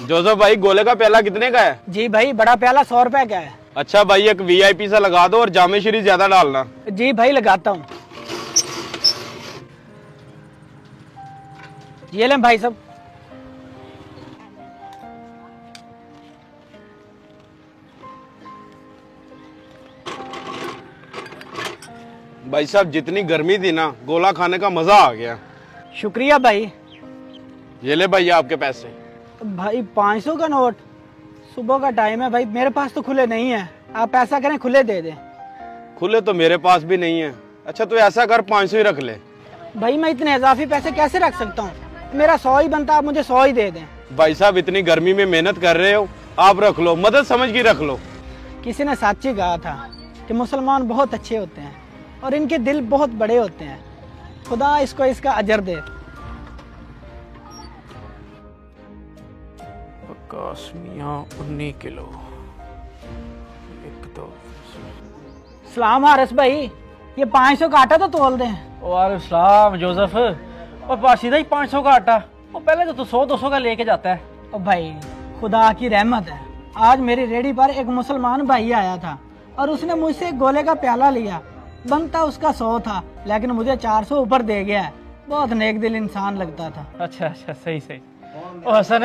Joseph भाई, गोले का प्याला कितने का है? जी भाई, बड़ा प्याला 100 रुपए का है। अच्छा भाई, एक वीआईपी सा लगा दो और जामे श्री ज्यादा डालना। जी भाई, लगाता हूँ। ये लें भाई साहब। भाई साहब, जितनी गर्मी थी ना, गोला खाने का मजा आ गया। शुक्रिया भाई। ये ले भाई आपके पैसे। भाई 500 का नोट? सुबह का टाइम है भाई, मेरे पास तो खुले नहीं है। आप ऐसा करें, खुले दे दें। खुले तो मेरे पास भी नहीं है। अच्छा तो ऐसा कर, 500 ही रख ले। भाई मैं इतने इजाफी पैसे कैसे रख सकता हूँ? मेरा 100 ही बनता, आप मुझे 100 ही दे दें। भाई साहब, इतनी गर्मी में मेहनत कर रहे हो, आप रख लो, मदद समझ के रख लो। किसी ने सच ही कहा था कि मुसलमान बहुत अच्छे होते हैं और इनके दिल बहुत बड़े होते हैं। खुदा इसको इसका अजर दे। मियां 19 किलो। सलाम हारिस भाई, ये 500 का आटा तो तोल दें। वालेकुम सलाम जोसेफ। और पासीदा ही 500 का आटा? वो पहले तो 100-200 का लेके जाता है। ओ भाई, खुदा की रहमत है, आज मेरी रेडी पर एक मुसलमान भाई आया था और उसने मुझसे एक गोले का प्याला लिया। बनता उसका 100 था, लेकिन मुझे 400 ऊपर दे गया है। बहुत नेक दिल इंसान लगता था। अच्छा अच्छा, सही सही। ओ हसन,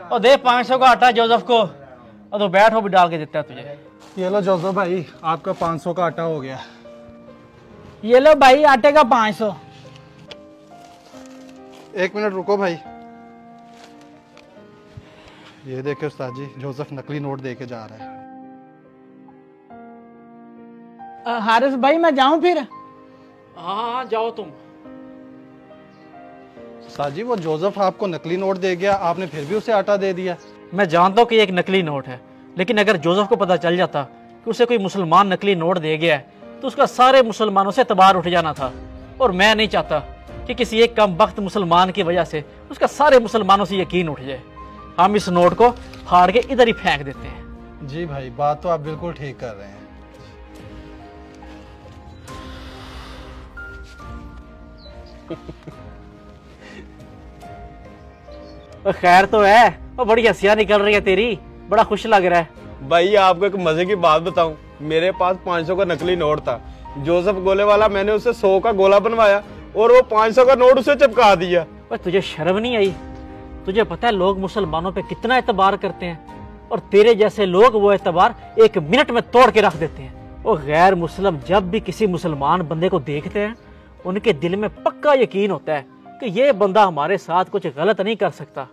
और दे 500 का आटा जोसेफ को, और तो बैठ, वो भी डाल के देता है तुझे। ये लो जोसेफ भाई, आपका 500 का आटा हो गया। ये लो भाई, आटे का 500। 1 मिनट रुको भाई। ये देखे उस्ताद जी, जोसेफ नकली नोट दे के जा रहा है। हारिस भाई, मैं जाऊं फिर? हाँ जाओ तुम। उस्ताद जी, वो जोसेफ आपको नकली नोट दे गया, आपने फिर भी उसे आटा दे दिया। मैं जानता हूँ कि एक नकली नोट है, लेकिन अगर जोसेफ को पता चल जाता कि उसे कोई मुसलमान नकली नोट दे गया है तो उसका सारे मुसलमानों से तबार उठ जाना था। और मैं नहीं चाहता कि किसी एक कम बख्त मुसलमान की वजह से उसका सारे मुसलमानों से यकीन उठ जाए। हम इस नोट को फाड़ के इधर ही फेंक देते हैं। जी भाई, बात तो आप बिल्कुल ठीक कर रहे हैं। खैर तो है, और बड़ी हंसियां निकल रही है तेरी, बड़ा खुश लग रहा है। भाई आपको एक मजे की बात बताऊं, मेरे पास 500 का नकली नोट था। जोसेफ गोले वाला, मैंने उसे 100 का गोला बनवाया और वो 500 का नोट उसे चिपका दिया। पर तुझे शर्म नहीं आई? तुझे पता है लोग मुसलमानों पे कितना एतबार करते हैं, और तेरे जैसे लोग वो एतबार 1 मिनट में तोड़ के रख देते हैं। और गैर मुस्लिम जब भी किसी मुसलमान बंदे को देखते हैं, उनके दिल में पक्का यकीन होता है कि ये बंदा हमारे साथ कुछ गलत नहीं कर सकता।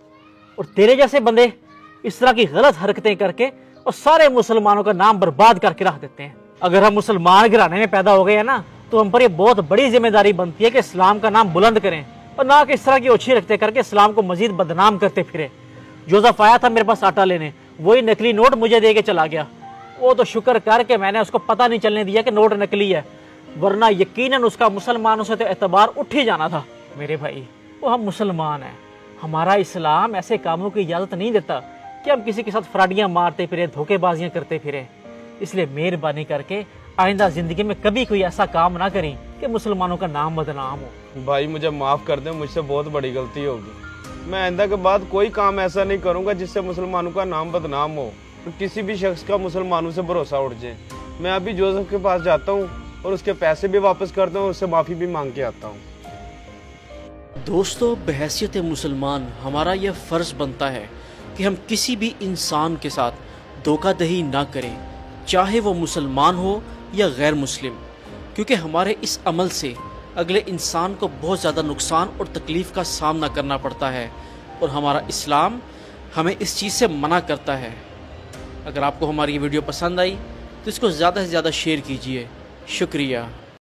और तेरे जैसे बंदे इस तरह की गलत हरकतें करके और सारे मुसलमानों का नाम बर्बाद करके रख देते हैं। अगर हम मुसलमान घराने में पैदा हो गए हैं ना, तो हम पर ये बहुत बड़ी जिम्मेदारी बनती है कि इस्लाम का नाम बुलंद करें, और ना कि इस तरह की ओछी रखते करके इस्लाम को मजीद बदनाम करते फिरे। जोसेफ आया था मेरे पास आटा लेने, वही नकली नोट मुझे दे के चला गया। वो तो शुक्र करके मैंने उसको पता नहीं चलने दिया कि नोट नकली है, वरना यकीनन उसका मुसलमानों से तो एतबार उठ ही जाना था। मेरे भाई, वो हम मुसलमान हैं, हमारा इस्लाम ऐसे कामों की इजाज़त नहीं देता कि हम किसी के साथ फ्राडियाँ मारते फिरे, धोखेबाजियाँ करते फिरे। इसलिए मेहरबानी करके आइंदा जिंदगी में कभी कोई ऐसा काम ना करें कि मुसलमानों का नाम बदनाम हो। भाई मुझे माफ कर दें, मुझसे बहुत बड़ी गलती होगी। मैं आइंदा के बाद कोई काम ऐसा नहीं करूंगा जिससे मुसलमानों का नाम बदनाम हो, तो किसी भी शख्स का मुसलमानों से भरोसा उठ जाए। मैं अभी जोसेफ के पास जाता हूँ और उसके पैसे भी वापस करता हूँ, उससे माफी भी मांग के आता हूँ। दोस्तों, बहैसियत मुसलमान हमारा यह फ़र्ज़ बनता है कि हम किसी भी इंसान के साथ धोखाधड़ी ना करें, चाहे वो मुसलमान हो या गैर मुस्लिम, क्योंकि हमारे इस अमल से अगले इंसान को बहुत ज़्यादा नुकसान और तकलीफ़ का सामना करना पड़ता है, और हमारा इस्लाम हमें इस चीज़ से मना करता है। अगर आपको हमारी ये वीडियो पसंद आई तो इसको ज़्यादा से ज़्यादा शेयर कीजिए। शुक्रिया।